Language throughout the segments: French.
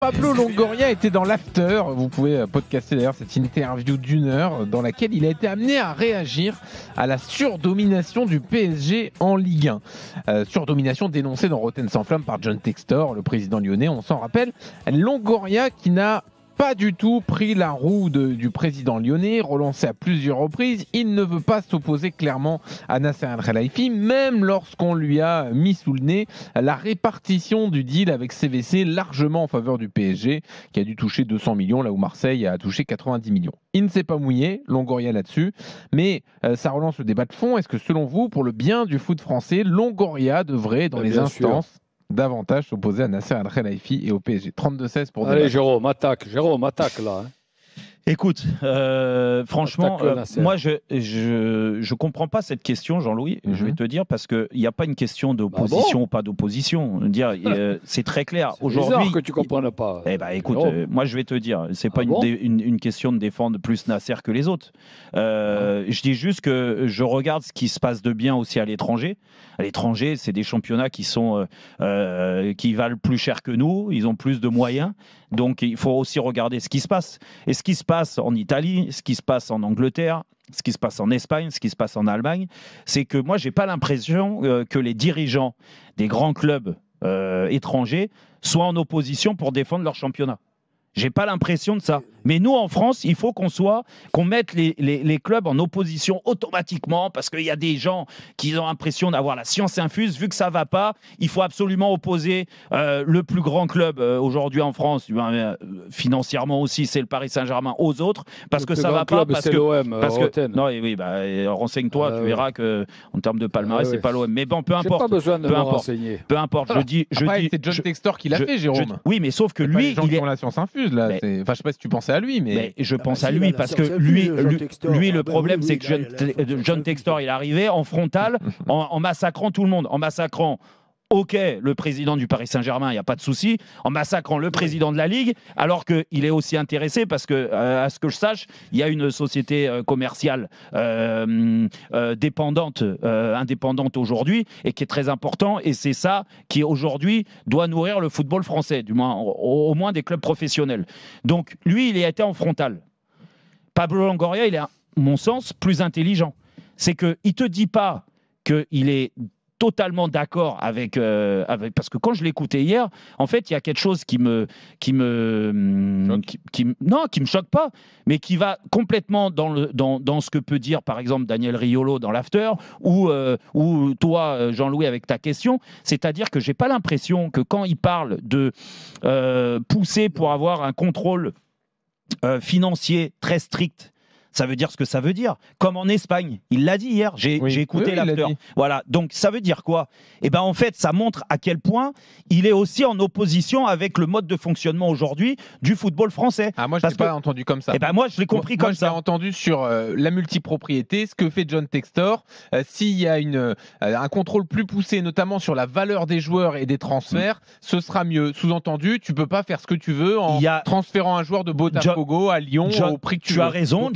Pablo Longoria était dans l'after, vous pouvez podcaster d'ailleurs cette interview d'1 heure dans laquelle il a été amené à réagir à la surdomination du PSG en Ligue 1. Surdomination dénoncée dans Rotten sans flamme par John Textor, le président lyonnais, on s'en rappelle. Longoria qui n'a pas du tout pris la roue du président lyonnais, relancé à plusieurs reprises. Il ne veut pas s'opposer clairement à Nasser Al-Khelaifi, même lorsqu'on lui a mis sous le nez la répartition du deal avec CVC largement en faveur du PSG, qui a dû toucher 200 millions, là où Marseille a touché 90 millions. Il ne s'est pas mouillé, Longoria là-dessus, mais ça relance le débat de fond. Est-ce que selon vous, pour le bien du foot français, Longoria devrait, dans les instances, davantage s'opposer à Nasser Al-Khelaifi et au PSG? 32-16 pour Allez, Jérôme, attaque là. Écoute, franchement, moi je comprends pas cette question, Jean-Louis. Je vais te dire parce que il n'y a pas une question d'opposition ou pas d'opposition. C'est très clair. Aujourd'hui, bizarre que tu comprennes pas. Eh ben, écoute, moi je vais te dire, c'est pas une question de défendre plus Nasser que les autres. Je dis juste que je regarde ce qui se passe de bien aussi à l'étranger. À l'étranger, c'est des championnats qui valent plus cher que nous. Ils ont plus de moyens. Donc, il faut aussi regarder ce qui se passe. Et ce qui se passe en Italie, ce qui se passe en Angleterre, ce qui se passe en Espagne, ce qui se passe en Allemagne, c'est que moi, j'ai pas l'impression que les dirigeants des grands clubs étrangers soient en opposition pour défendre leur championnat. J'ai pas l'impression de ça. Mais nous, en France, il faut qu'on mette les clubs en opposition automatiquement parce qu'il y a des gens qui ont l'impression d'avoir la science infuse. Vu que ça va pas, il faut absolument opposer le plus grand club aujourd'hui en France, financièrement aussi, c'est le Paris Saint-Germain, aux autres parce que ça va pas. C'est l'OM. Non, oui, renseigne-toi, tu verras que en termes de palmarès, c'est pas l'OM. Mais bon, peu importe. J'ai pas besoin de me renseigner. Peu importe. C'est John Textor qui l'a fait, Jérôme. Oui, mais sauf que lui, il est en la science infuse là. Enfin, je sais pas si tu pensais à lui, mais je pense à lui parce que lui, le problème, c'est que John Textor, il est arrivé en frontal, en massacrant tout le monde, en massacrant. Ok, le président du Paris Saint-Germain, il n'y a pas de souci, en massacrant le président de la Ligue, alors qu'il est aussi intéressé parce que, à ce que je sache, il y a une société commerciale indépendante aujourd'hui et qui est très important. Et c'est ça qui, aujourd'hui, doit nourrir le football français, du moins, au moins des clubs professionnels. Donc, lui, il a été en frontal. Pablo Longoria, il est, à mon sens, plus intelligent. C'est qu'il ne te dit pas qu'il est totalement d'accord avec parce que quand je l'écoutais hier, en fait, il y a quelque chose qui me choque pas, mais qui va complètement dans ce que peut dire par exemple Daniel Riolo dans l'after ou toi Jean-Louis avec ta question, c'est-à-dire que j'ai pas l'impression que quand il parle de pousser pour avoir un contrôle financier très strict, ça veut dire ce que ça veut dire. Comme en Espagne, il l'a dit hier, j'ai écouté l'after. Voilà, donc ça veut dire quoi? Eh ben en fait, ça montre à quel point il est aussi en opposition avec le mode de fonctionnement aujourd'hui du football français. Ah, moi, je ne l'ai pas entendu comme ça. Eh ben moi, je l'ai compris comme ça. Moi, je l'ai entendu sur la multipropriété, ce que fait John Textor. S'il y a un contrôle plus poussé, notamment sur la valeur des joueurs et des transferts, ce sera mieux. Sous-entendu, tu ne peux pas faire ce que tu veux en transférant un joueur de Botafogo à Lyon au prix que tu veux. Tu as raison,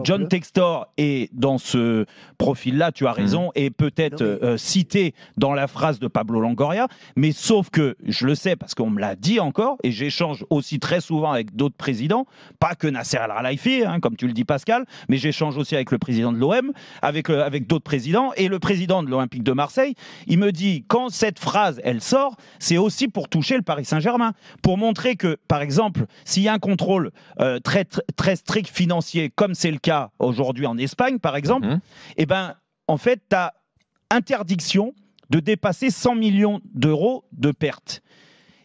John Textor est dans ce profil-là, tu as raison, et peut-être cité dans la phrase de Pablo Longoria, mais sauf que, je le sais parce qu'on me l'a dit encore, et j'échange aussi très souvent avec d'autres présidents, pas que Nasser Al-Khelaifi, comme tu le dis Pascal, mais j'échange aussi avec le président de l'OM, avec d'autres présidents, et le président de l'Olympique de Marseille, il me dit, quand cette phrase, elle sort, c'est aussi pour toucher le Paris Saint-Germain, pour montrer que, par exemple, s'il y a un contrôle très strict financier, comme c'est le cas aujourd'hui en Espagne, par exemple, eh ben, en fait, tu as interdiction de dépasser 100 millions d'euros de pertes.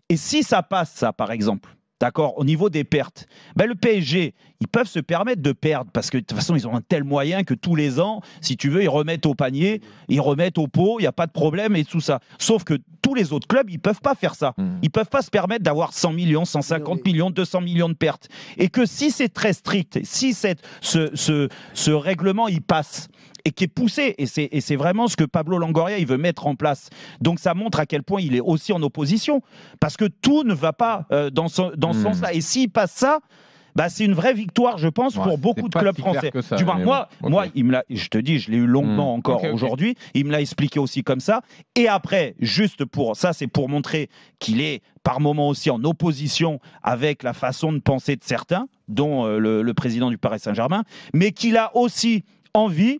Et si ça passe, ça, par exemple, d'accord, au niveau des pertes, ben le PSG, ils peuvent se permettre de perdre parce que de toute façon, ils ont un tel moyen que tous les ans, si tu veux, ils remettent au panier, ils remettent au pot, il n'y a pas de problème et tout ça. Sauf que tous les autres clubs, ils ne peuvent pas faire ça. Ils ne peuvent pas se permettre d'avoir 100 millions, 150 millions, 200 millions de pertes. Et que si c'est très strict, si ce règlement, il passe et qui est poussé, et c'est vraiment ce que Pablo Longoria il veut mettre en place. Donc ça montre à quel point il est aussi en opposition, parce que tout ne va pas dans ce sens-là. Et s'il passe ça, bah, c'est une vraie victoire, je pense, pour beaucoup de clubs français. Ça, du moins, moi, bon, moi, je te dis, je l'ai eu longuement encore aujourd'hui. Il me l'a expliqué aussi comme ça. Et après, juste pour ça, c'est pour montrer qu'il est par moments aussi en opposition avec la façon de penser de certains, dont le président du Paris Saint-Germain, mais qu'il a aussi envie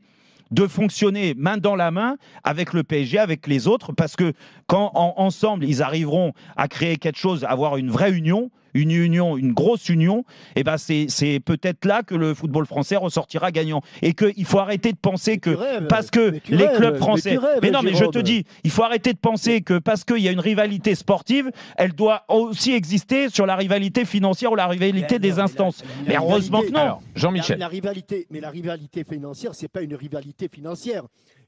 de fonctionner main dans la main avec le PSG, avec les autres, parce que quand ensemble ils arriveront à créer quelque chose, à avoir une vraie union, une grosse union, et ben c'est peut-être là que le football français ressortira gagnant. Et qu'il faut arrêter de penser que parce que les clubs français... Mais non, mais je te dis, il faut arrêter de penser que parce qu'il y a une rivalité sportive, elle doit aussi exister sur la rivalité financière ou la rivalité des instances. Mais heureusement que non. Jean-Michel. La rivalité financière, c'est pas une rivalité financière.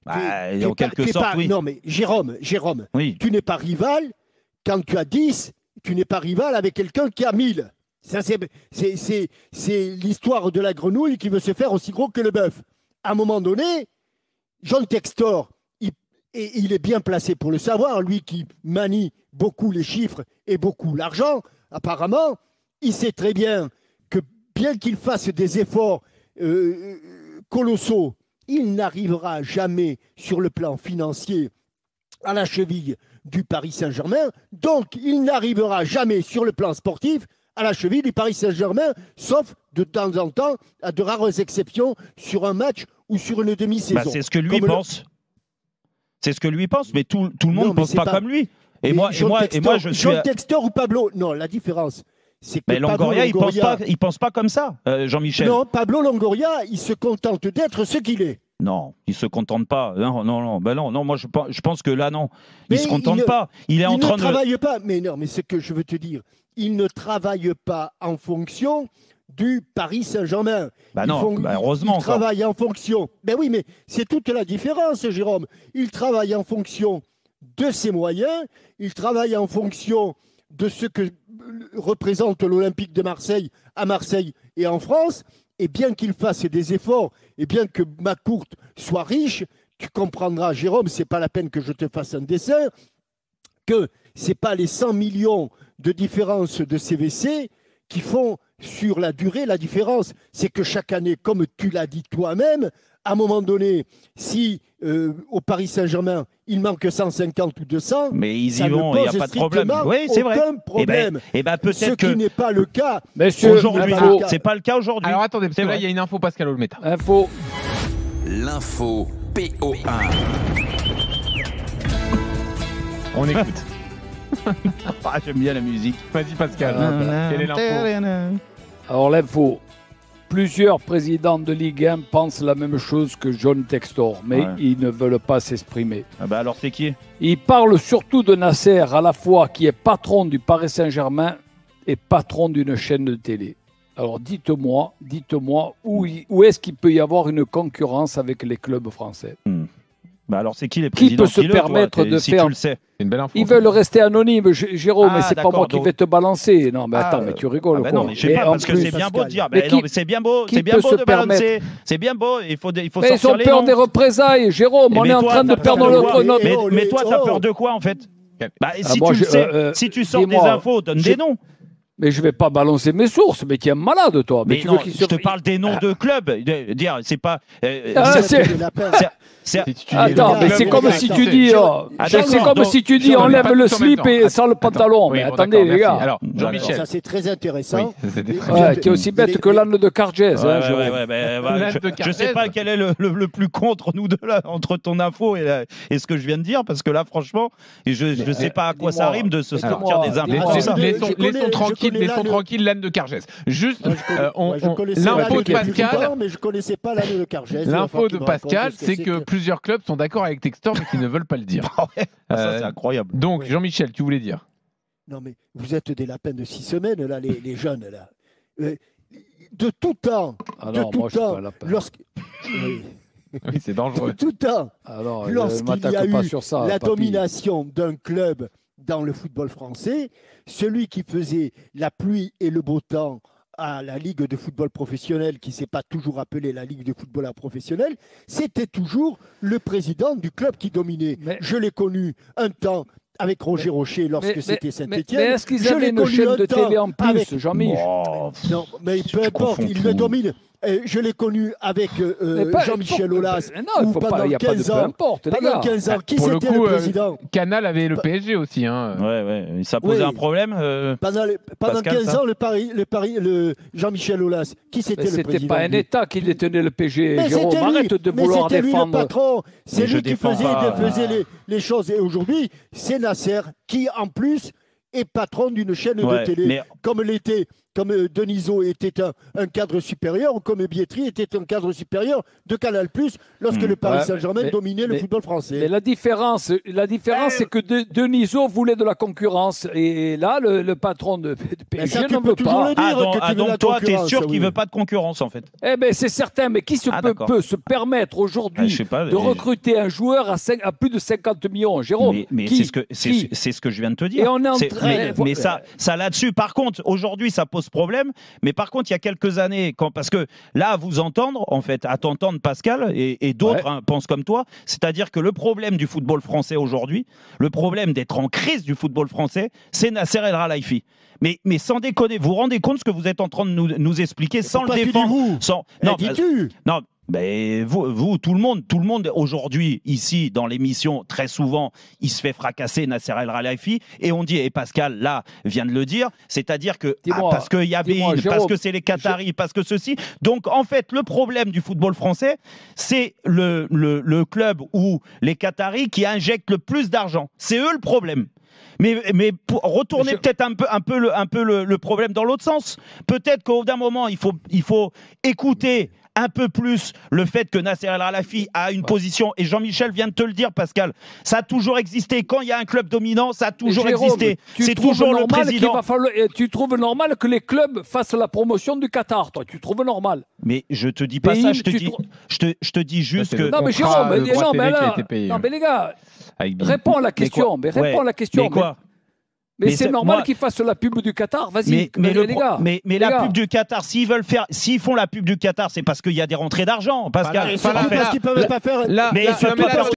En quelque sorte, oui. Non, mais Jérôme, oui. Tu n'es pas rival quand tu as 10, tu n'es pas rival avec quelqu'un qui a 1000. Ça, c'est l'histoire de la grenouille qui veut se faire aussi gros que le bœuf. À un moment donné, John Textor, il est bien placé pour le savoir, lui qui manie beaucoup les chiffres et beaucoup l'argent, apparemment, il sait très bien que bien qu'il fasse des efforts colossaux, il n'arrivera jamais sur le plan financier à la cheville du Paris Saint-Germain. Donc, il n'arrivera jamais sur le plan sportif à la cheville du Paris Saint-Germain, sauf de temps en temps, à de rares exceptions, sur un match ou sur une demi-saison. C'est ce que lui pense. C'est ce que lui pense, mais tout le monde ne pense pas comme lui. Et moi, je suis... John Textor ou Pablo... Non, la différence... Mais Longoria, il pense pas comme ça, Jean-Michel. Non, Pablo Longoria, il se contente d'être ce qu'il est. Non, il se contente pas. Non. Moi, je pense que là, non. Il se contente pas. Il est en train de... Il ne travaille pas. Mais non, mais ce que je veux te dire, il ne travaille pas en fonction du Paris Saint-Germain. Heureusement. Il travaille en fonction. Ben oui, mais c'est toute la différence, Jérôme. Il travaille en fonction de ses moyens. Il travaille en fonction de ce que représente l'Olympique de Marseille à Marseille et en France, et bien qu'il fasse des efforts, et bien que Macourt soit riche, tu comprendras, Jérôme, c'est pas la peine que je te fasse un dessin, que c'est pas les 100 millions de différence de CVC qui font sur la durée la différence. C'est que chaque année, comme tu l'as dit toi-même, à un moment donné, si au Paris Saint-Germain, il manque 150 ou 200, mais ils y vont, il n'y a pas de problème. Oui, c'est vrai. Problème. Peut-être qui n'est pas le cas aujourd'hui. C'est pas le cas aujourd'hui. Alors attendez, parce que là, il y a une info Pascal Olmeta. L'info PO1. On écoute. J'aime bien la musique. Vas-y Pascal. Quelle est l'info? Alors l'info. Plusieurs présidents de Ligue 1 pensent la même chose que John Textor, mais ils ne veulent pas s'exprimer. Alors c'est qui? Ils parlent surtout de Nasser, à la fois qui est patron du Paris Saint-Germain et patron d'une chaîne de télé. Alors dites-moi où est-ce qu'il peut y avoir une concurrence avec les clubs français? Alors c'est qui les présidents? Qui peut se permettre de si faire... tu le sais. Une belle info. Ils veulent rester anonymes, Jérôme, mais c'est pas moi qui vais te balancer. Non, mais attends, mais tu rigoles quoi. Non, mais je sais pas, parce que c'est bien beau de dire. Mais c'est bien beau de balancer. C'est bien beau, il faut sortir les noms. Mais ils ont peur des représailles, Jérôme. On est en train de perdre notre... Mais toi, t'as peur de quoi, en fait? Si tu le sais, si tu sors des infos, donne des noms. Mais je vais pas balancer mes sources, mais tu es malade, toi. Mais non, je te parle des noms de clubs. Dire, c'est pas. Attends, mais c'est comme si tu dis. C'est comme si tu dis enlève le slip et sans le pantalon. Mais attendez, les gars. Alors, Jean-Michel. Ça, c'est très intéressant. Qui est aussi bête que l'âne de Cargès. Je sais pas quel est le plus contre nous deux, là, entre ton info et ce que je viens de dire, parce que là, franchement, je sais pas à quoi ça rime de se sortir des infos. Laissons tranquille l'âne de Cargès. Juste, l'info de Pascal. Mais je connaissais pas l'âne de Cargès. L'info de Pascal, c'est que plusieurs clubs sont d'accord avec Textor, mais qui ne veulent pas le dire. Ça, c'est incroyable. Donc, Jean-Michel, tu voulais dire? Non, mais vous êtes des lapins de 6 semaines, là, les jeunes, là. De tout temps. Oui, c'est dangereux. De tout temps. Lorsqu'il y a eu la domination d'un club dans le football français, celui qui faisait la pluie et le beau temps à la Ligue de football professionnel, qui ne s'est pas toujours appelée la Ligue de football professionnel, c'était toujours le président du club qui dominait. Je l'ai connu un temps avec Roger Rocher lorsque c'était Mais Saint-Étienne. est-ce qu'ils avaient une chaîne de télé en plus, Jean-Michel? Non, mais peu importe, il le domine. Je l'ai connu avec Jean-Michel Aulas. Non, il n'y a pas de peu importe, les gars. Pendant 15 ans, qui Pour le c'était coup, le président? Canal avait le PSG aussi. Hein. Ouais, ça posait un problème. Pendant Pascal, 15 ans, le Jean-Michel Aulas, qui c'était le président? C'était pas un État qui détenait le PSG, Mais Jérôme. Arrête de vouloir c'était lui le défendre. patron, c'est Mais je lui qui défends faisait, pas. les choses. Et aujourd'hui, c'est Nasser qui, en plus, est patron d'une chaîne de télé, mais- comme Denisot était un cadre supérieur, ou comme Bietri était un cadre supérieur de Canal+, lorsque le Paris Saint-Germain dominait le football français. Mais la différence c'est que Denisot voulait de la concurrence. Et là, le patron de PSG ça, tu n'en peux veut toujours pas. le dire. Donc toi, tu es sûr qu'il ne veut pas de concurrence, en fait? Eh bien, c'est certain. Mais qui peut se permettre aujourd'hui je sais pas, de recruter un joueur à plus de 50 millions, Jérôme? Mais c'est ce que je viens de te dire. Et on est en train... Mais ça là-dessus, par contre, aujourd'hui, ça pose problème. Mais par contre, il y a quelques années, parce que là, à vous entendre, en fait, à t'entendre, Pascal, et d'autres pensent comme toi, c'est-à-dire que le problème du football français aujourd'hui, le problème d'être en crise du football français, c'est Nasser El Khelaifi. Mais sans déconner, vous vous rendez compte ce que vous êtes en train de nous expliquer sans le défendre? Non. Ben, vous, tout le monde aujourd'hui, ici, dans l'émission, très souvent, il se fait fracasser Nasser El Khelaifi, et on dit, et Pascal, là, vient de le dire, c'est-à-dire que, parce qu'il y a Bein, parce que c'est les Qataris, parce que ceci. Donc, en fait, le problème du football français, c'est le club ou les Qataris qui injectent le plus d'argent. C'est eux le problème. Mais pour retourner peut-être un peu le problème dans l'autre sens, peut-être qu'au bout d'un moment, il faut écouter un peu plus le fait que Nasser El Khelaifi a une position, et Jean-Michel vient de te le dire, Pascal, ça a toujours existé. Quand il y a un club dominant, ça a toujours existé. C'est toujours le président. Tu trouves normal que les clubs fassent la promotion du Qatar, toi? Tu trouves normal? Mais je te dis pas ça, je te dis juste que... Non mais Jérôme, non mais les gars, réponds à la question. Mais réponds à la question. Mais quoi? Mais c'est normal qu'ils fassent la pub du Qatar, vas-y, les gars. Mais la pub du Qatar, s'ils font la pub du Qatar, c'est parce qu'il y a des rentrées d'argent, Pascal. Parce qu'ils peuvent pas faire. Mais